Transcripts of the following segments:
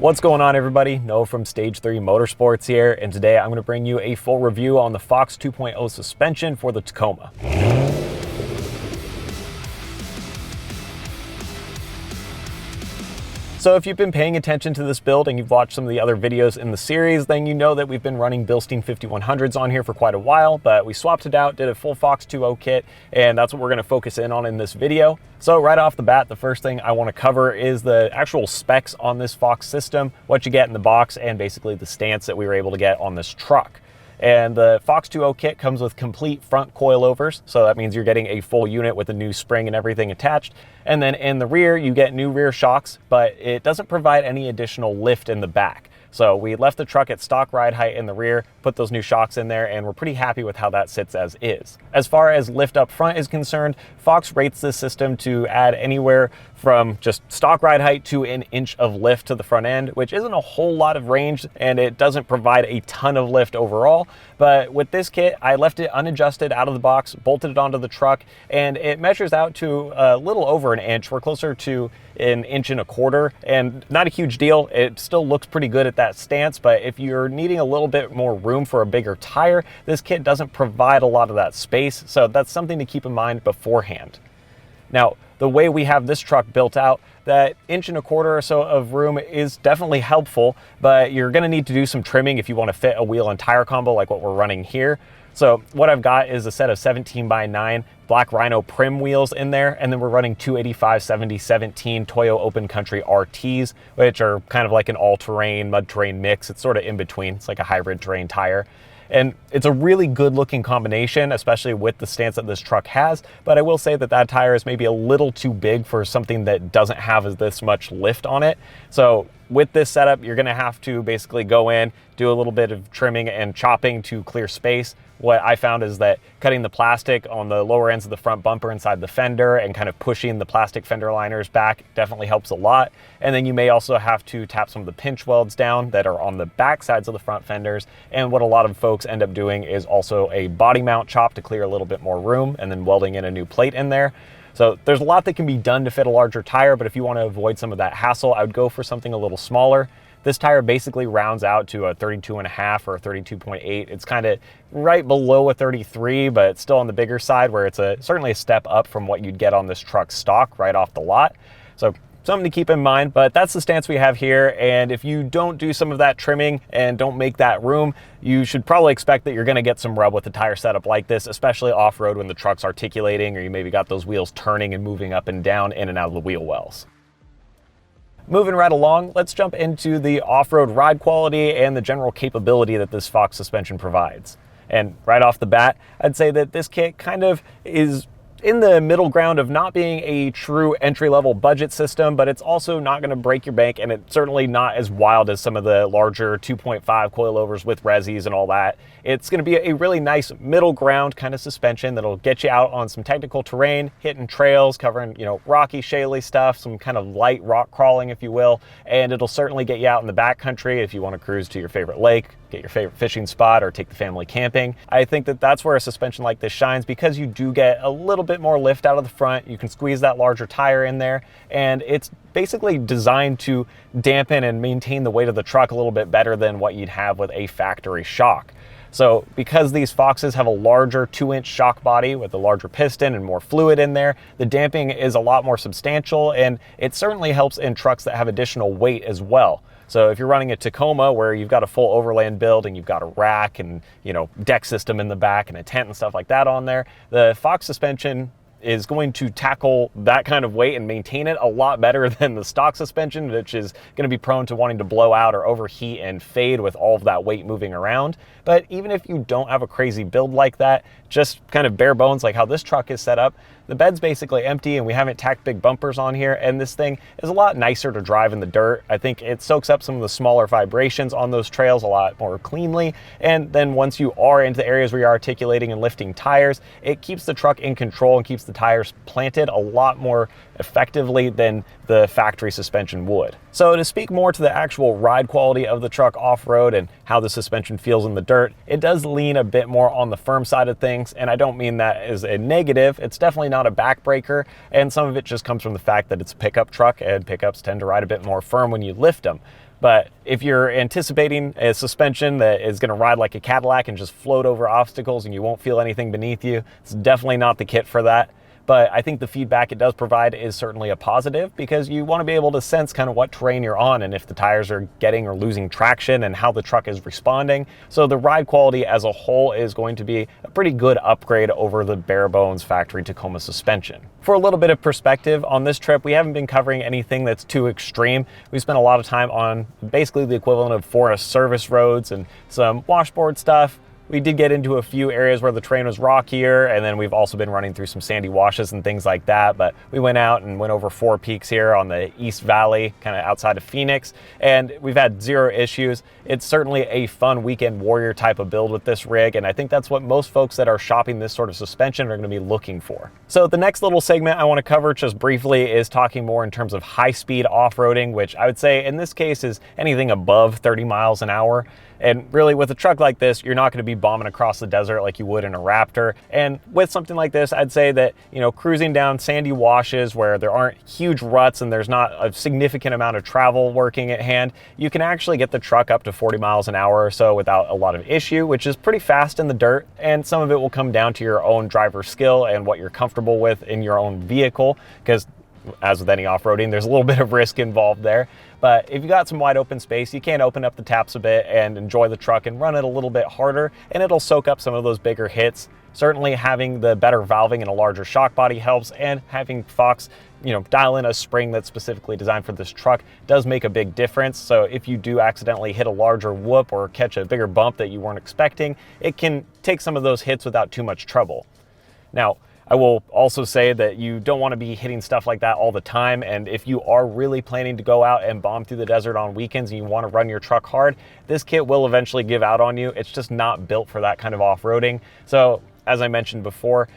What's going on, everybody? Noah from Stage 3 Motorsports here, and today I'm going to bring you a full review on the Fox 2.0 suspension for the Tacoma. So if you've been paying attention to this build and you've watched some of the other videos in the series, then you know that we've been running Bilstein 5100s on here for quite a while, but we swapped it out, did a full Fox 2.0 kit, and that's what we're going to focus in on in this video. So right off the bat, the first thing I want to cover is the actual specs on this Fox system, what you get in the box, and basically the stance that we were able to get on this truck. And the Fox 2.0 kit comes with complete front coilovers, so that means you're getting a full unit with a new spring and everything attached. And then in the rear, you get new rear shocks, but it doesn't provide any additional lift in the back. So we left the truck at stock ride height in the rear, put those new shocks in there, and we're pretty happy with how that sits as is. As far as lift up front is concerned, Fox rates this system to add anywhere from just stock ride height to an inch of lift to the front end, which isn't a whole lot of range, and it doesn't provide a ton of lift overall. But with this kit, I left it unadjusted out of the box, bolted it onto the truck, and it measures out to a little over an inch. We're closer to an inch and a quarter, and not a huge deal. It still looks pretty good at that stance, but if you're needing a little bit more room for a bigger tire, this kit doesn't provide a lot of that space, so that's something to keep in mind beforehand. Now, the way we have this truck built out, that inch and a quarter or so of room is definitely helpful, but you're going to need to do some trimming if you want to fit a wheel and tire combo like what we're running here. So what I've got is a set of 17x9 Black Rhino Prim wheels in there, and then we're running 285/70/17 Toyo Open Country RTs, which are kind of like an all-terrain, mud-terrain mix. It's sort of in between. It's like a hybrid terrain tire. And it's a really good looking combination, especially with the stance that this truck has. But I will say that that tire is maybe a little too big for something that doesn't have this much lift on it. So with this setup, you're gonna have to basically go in, do a little bit of trimming and chopping to clear space. What I found is that cutting the plastic on the lower ends of the front bumper inside the fender and kind of pushing the plastic fender liners back definitely helps a lot. And then you may also have to tap some of the pinch welds down that are on the back sides of the front fenders. And what a lot of folks end up doing is also a body mount chop to clear a little bit more room and then welding in a new plate in there. So there's a lot that can be done to fit a larger tire, but if you want to avoid some of that hassle, I would go for something a little smaller. This tire basically rounds out to a 32.5 or a 32.8. It's kind of right below a 33, but it's still on the bigger side, where it's certainly a step up from what you'd get on this truck stock right off the lot. So something to keep in mind, but that's the stance we have here. And if you don't do some of that trimming and don't make that room, you should probably expect that you're going to get some rub with a tire setup like this, especially off-road when the truck's articulating, or you maybe got those wheels turning and moving up and down in and out of the wheel wells. Moving right along, let's jump into the off-road ride quality and the general capability that this Fox suspension provides. And right off the bat, I'd say that this kit kind of is in the middle ground of not being a true entry-level budget system, but it's also not going to break your bank, and it's certainly not as wild as some of the larger 2.5 coilovers with resis and all that. It's going to be a really nice middle ground kind of suspension that'll get you out on some technical terrain, hitting trails, covering, rocky, shaly stuff, some kind of light rock crawling, if you will, and it'll certainly get you out in the backcountry if you want to cruise to your favorite lake, get your favorite fishing spot, or take the family camping. I think that that's where a suspension like this shines, because you do get a little bit more lift out of the front. You can squeeze that larger tire in there, and it's basically designed to dampen and maintain the weight of the truck a little bit better than what you'd have with a factory shock. So because these Foxes have a larger 2-inch shock body with a larger piston and more fluid in there, the damping is a lot more substantial, and it certainly helps in trucks that have additional weight as well. So if you're running a Tacoma where you've got a full overland build and you've got a rack and, deck system in the back and a tent and stuff like that on there, the Fox suspension is going to tackle that kind of weight and maintain it a lot better than the stock suspension, which is going to be prone to wanting to blow out or overheat and fade with all of that weight moving around. But even if you don't have a crazy build like that, just kind of bare bones like how this truck is set up, the bed's basically empty and we haven't tacked big bumpers on here, and this thing is a lot nicer to drive in the dirt. I think it soaks up some of the smaller vibrations on those trails a lot more cleanly, and then once you are into the areas where you're articulating and lifting tires, it keeps the truck in control and keeps the tires planted a lot more effectively than the factory suspension would. So to speak more to the actual ride quality of the truck off-road and how the suspension feels in the dirt, it does lean a bit more on the firm side of things, and I don't mean that as a negative. It's definitely not a backbreaker, and some of it just comes from the fact that it's a pickup truck, and pickups tend to ride a bit more firm when you lift them. But if you're anticipating a suspension that is going to ride like a Cadillac and just float over obstacles and you won't feel anything beneath you, it's definitely not the kit for that. But I think the feedback it does provide is certainly a positive, because you want to be able to sense kind of what terrain you're on and if the tires are getting or losing traction and how the truck is responding. So the ride quality as a whole is going to be a pretty good upgrade over the bare bones factory Tacoma suspension. For a little bit of perspective, on this trip, we haven't been covering anything that's too extreme. We spent a lot of time on basically the equivalent of forest service roads and some washboard stuff. We did get into a few areas where the terrain was rockier, and then we've also been running through some sandy washes and things like that. But we went out and went over 4 peaks here on the East Valley, kind of outside of Phoenix, and we've had 0 issues. It's certainly a fun weekend warrior type of build with this rig, and I think that's what most folks that are shopping this sort of suspension are going to be looking for. So the next little segment I want to cover just briefly is talking more in terms of high-speed off-roading, which I would say in this case is anything above 30 miles an hour. And really, with a truck like this, you're not going to be bombing across the desert like you would in a Raptor. And with something like this, I'd say that, you know, cruising down sandy washes where there aren't huge ruts and there's not a significant amount of travel working at hand, you can actually get the truck up to 40 miles an hour or so without a lot of issue, which is pretty fast in the dirt. And some of it will come down to your own driver skill and what you're comfortable with in your own vehicle, because as with any off-roading, there's a little bit of risk involved there. But if you got some wide open space, you can open up the taps a bit and enjoy the truck and run it a little bit harder, and it'll soak up some of those bigger hits. Certainly having the better valving and a larger shock body helps, and having Fox, you know, dial in a spring that's specifically designed for this truck does make a big difference. So if you do accidentally hit a larger whoop or catch a bigger bump that you weren't expecting, it can take some of those hits without too much trouble. Now, I will also say that you don't want to be hitting stuff like that all the time, and if you are really planning to go out and bomb through the desert on weekends and you want to run your truck hard, this kit will eventually give out on you. It's just not built for that kind of off-roading. So as I mentioned before,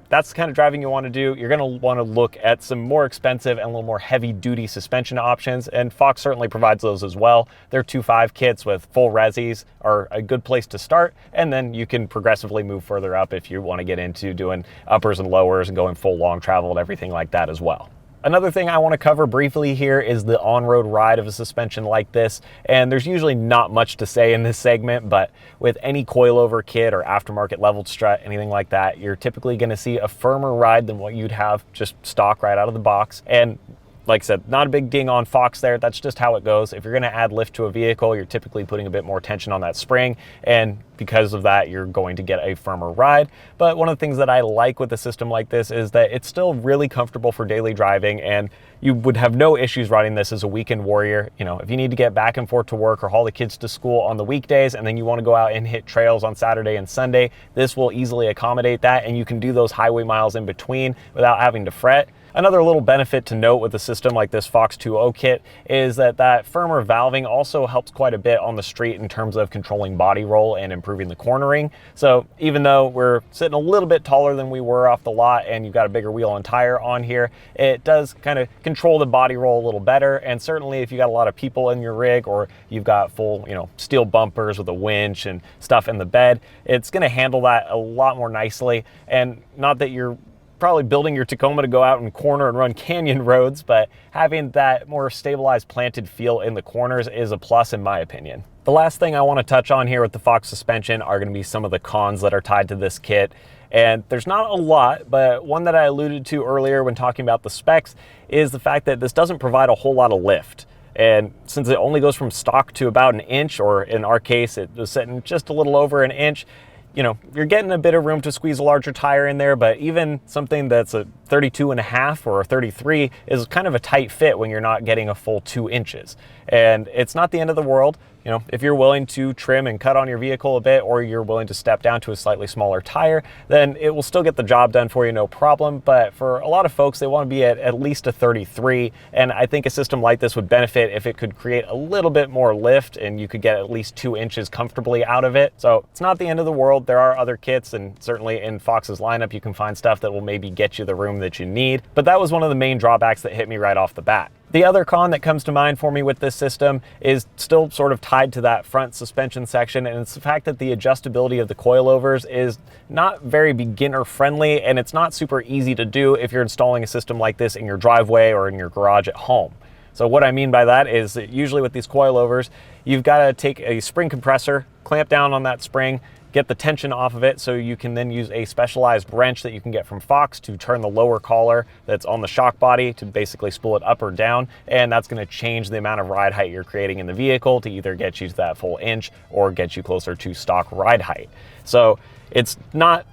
that's the kind of driving you want to do. You're going to want to look at some more expensive and a little more heavy-duty suspension options, and Fox certainly provides those as well. Their 2.5 kits with full resis are a good place to start, and then you can progressively move further up if you want to get into doing uppers and lowers and going full long travel and everything like that as well. Another thing I want to cover briefly here is the on-road ride of a suspension like this, and there's usually not much to say in this segment, but with any coilover kit or aftermarket leveled strut, anything like that, you're typically going to see a firmer ride than what you'd have just stock right out of the box. And like I said, not a big ding on Fox there. That's just how it goes. If you're going to add lift to a vehicle, you're typically putting a bit more tension on that spring, and because of that, you're going to get a firmer ride. But one of the things that I like with a system like this is that it's still really comfortable for daily driving, and you would have no issues riding this as a weekend warrior. You know, if you need to get back and forth to work or haul the kids to school on the weekdays, and then you want to go out and hit trails on Saturday and Sunday, this will easily accommodate that, and you can do those highway miles in between without having to fret. Another little benefit to note with a system like this Fox 2.0 kit is that firmer valving also helps quite a bit on the street in terms of controlling body roll and improving the cornering. So even though we're sitting a little bit taller than we were off the lot and you've got a bigger wheel and tire on here, it does kind of control the body roll a little better. And certainly if you got a lot of people in your rig, or you've got full, you know, steel bumpers with a winch and stuff in the bed, it's going to handle that a lot more nicely. And not that you're probably building your Tacoma to go out and corner and run canyon roads, but having that more stabilized planted feel in the corners is a plus in my opinion. The last thing I want to touch on here with the Fox suspension are going to be some of the cons that are tied to this kit. And there's not a lot, but one that I alluded to earlier when talking about the specs is the fact that this doesn't provide a whole lot of lift. And since it only goes from stock to about an inch, or in our case, it was sitting just a little over an inch, you know, you're getting a bit of room to squeeze a larger tire in there, but even something that's a 32.5 or a 33 is kind of a tight fit when you're not getting a full 2 inches. And it's not the end of the world. You know, if you're willing to trim and cut on your vehicle a bit, or you're willing to step down to a slightly smaller tire, then it will still get the job done for you, no problem. But for a lot of folks, they want to be at least a 33. And I think a system like this would benefit if it could create a little bit more lift and you could get at least 2 inches comfortably out of it. So it's not the end of the world. There are other kits, and certainly in Fox's lineup, you can find stuff that will maybe get you the room that you need. But that was one of the main drawbacks that hit me right off the bat. The other con that comes to mind for me with this system is still sort of tied to that front suspension section, and it's the fact that the adjustability of the coilovers is not very beginner friendly, and it's not super easy to do if you're installing a system like this in your driveway or in your garage at home. So what I mean by that is that usually with these coilovers, you've got to take a spring compressor, clamp down on that spring, get the tension off of it, so you can then use a specialized wrench that you can get from Fox to turn the lower collar that's on the shock body to basically spool it up or down, and that's going to change the amount of ride height you're creating in the vehicle to either get you to that full inch or get you closer to stock ride height. So it's not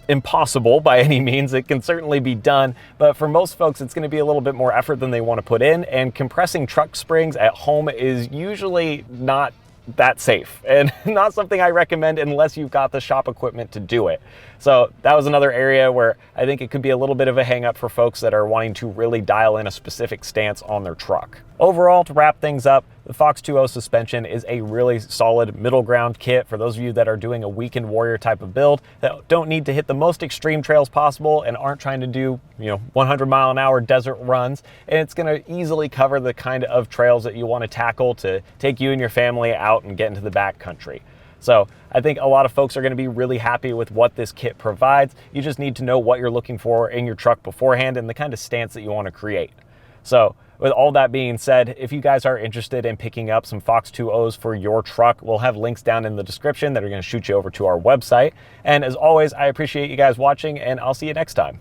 impossible by any means. It can certainly be done, but for most folks it's going to be a little bit more effort than they want to put in, and compressing truck springs at home is usually not that safe and not something I recommend unless you've got the shop equipment to do it. So that was another area where I think it could be a little bit of a hang up for folks that are wanting to really dial in a specific stance on their truck. Overall, to wrap things up, the Fox 2.0 suspension is a really solid middle ground kit for those of you that are doing a weekend warrior type of build that don't need to hit the most extreme trails possible and aren't trying to do 100-mile-an-hour desert runs. And it's going to easily cover the kind of trails that you want to tackle to take you and your family out and get into the backcountry. So I think a lot of folks are going to be really happy with what this kit provides. You just need to know what you're looking for in your truck beforehand and the kind of stance that you want to create. So with all that being said, if you guys are interested in picking up some Fox 2.0s for your truck, we'll have links down in the description that are going to shoot you over to our website. And as always, I appreciate you guys watching, and I'll see you next time.